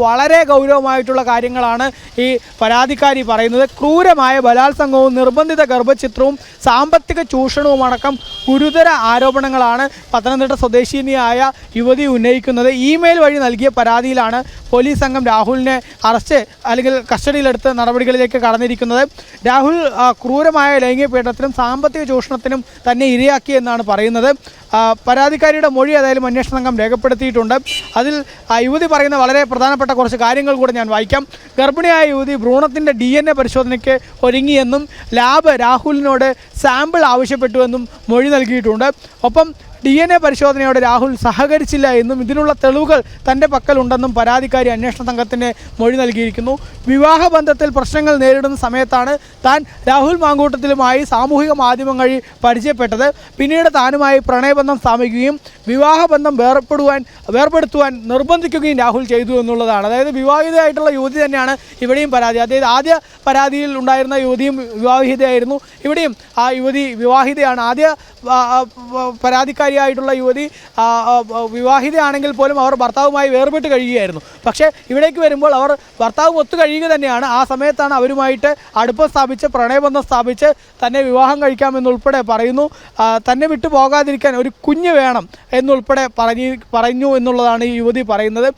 വളരെ ഗൗരവമായിട്ടുള്ള കാര്യങ്ങളാണ് ഈ പരാതിക്കാരി പറയുന്നത്. ക്രൂരമായ ബലാത്സംഗവും നിർബന്ധിത ഗർഭഛിദ്രവും സാമ്പത്തിക ചൂഷണവും അടക്കം ഗുരുതര ആരോപണങ്ങളാണ് പത്തനംതിട്ട സ്വദേശിനിയായ യുവതി ഉന്നയിക്കുന്നത്. ഇമെയിൽ വഴി നൽകിയ പരാതിയിലാണ് പോലീസ് സംഘം രാഹുലിനെ അറസ്റ്റ് അല്ലെങ്കിൽ കസ്റ്റഡിയിലെടുത്ത് നടപടികളിലേക്ക് കടന്നിരിക്കുന്നത്. രാഹുൽ ക്രൂരമായ ലൈംഗിക പീഡനത്തിനും സാമ്പത്തിക ചൂഷണത്തിനും തന്നെ ഇരയാക്കിയെന്നാണ് പറയുന്നത്. പരാതിക്കാരിയുടെ മൊഴി ഏതായാലും അന്വേഷണ സംഘം രേഖപ്പെടുത്തിയിട്ടുണ്ട്. അതിൽ യുവതി പറയുന്ന വളരെ പ്രധാനപ്പെട്ട കുറച്ച് കാര്യങ്ങൾ കൂടെ ഞാൻ വായിക്കാം. ഗർഭിണിയായ യുവതി ഭ്രൂണത്തിൻ്റെ DNA പരിശോധനയ്ക്ക് ഒരുങ്ങിയെന്നും ലാബ് രാഹുലിനോട് സാമ്പിൾ ആവശ്യപ്പെട്ടുവെന്നും മൊഴി നൽകിയിട്ടുണ്ട്. ഒപ്പം DNA പരിശോധനയോട് രാഹുൽ സഹകരിച്ചില്ല എന്നും ഇതിനുള്ള തെളിവുകൾ തൻ്റെ പക്കലുണ്ടെന്നും പരാതിക്കാരി അന്വേഷണ സംഘത്തിന് മൊഴി നൽകിയിരിക്കുന്നു. വിവാഹബന്ധത്തിൽ പ്രശ്നങ്ങൾ നേരിടുന്ന സമയത്താണ് താൻ രാഹുൽ മാങ്കൂട്ടത്തിലുമായി സാമൂഹിക മാധ്യമം വഴി പരിചയപ്പെട്ടത്. പിന്നീട് താനുമായി പ്രണയബന്ധം സ്ഥാപിക്കുകയും വിവാഹബന്ധം വേർപെടുത്തുവാൻ നിർബന്ധിക്കുകയും രാഹുൽ ചെയ്തു എന്നുള്ളതാണ്. അതായത് വിവാഹിതയായിട്ടുള്ള യുവതി തന്നെയാണ് ഇവിടെയും പരാതി. അതായത് ആദ്യ പരാതിയിൽ ഉണ്ടായിരുന്ന യുവതിയും വിവാഹിതയായിരുന്നു, ഇവിടെയും ആ യുവതി വിവാഹിതയാണ്. ആദ്യ പരാതിക്കാരിയായിട്ടുള്ള യുവതി വിവാഹിതയാണെങ്കിൽ പോലും അവർ ഭർത്താവുമായി വേർപെട്ട് കഴിയുകയായിരുന്നു. പക്ഷേ ഇവിടേക്ക് വരുമ്പോൾ അവർ ഭർത്താവ് ഒത്തു കഴിയുക തന്നെയാണ്. ആ സമയത്താണ് അവരുമായിട്ട് അടുപ്പം സ്ഥാപിച്ച് പ്രണയബന്ധം സ്ഥാപിച്ച് തന്നെ വിവാഹം കഴിക്കാമെന്നുൾപ്പെടെ പറയുന്നു. തന്നെ വിട്ടു പോകാതിരിക്കാൻ ഒരു കുഞ്ഞ് വേണം എന്നുൾപ്പെടെ പറഞ്ഞു എന്നുള്ളതാണ് ഈ യുവതി പറയുന്നത്.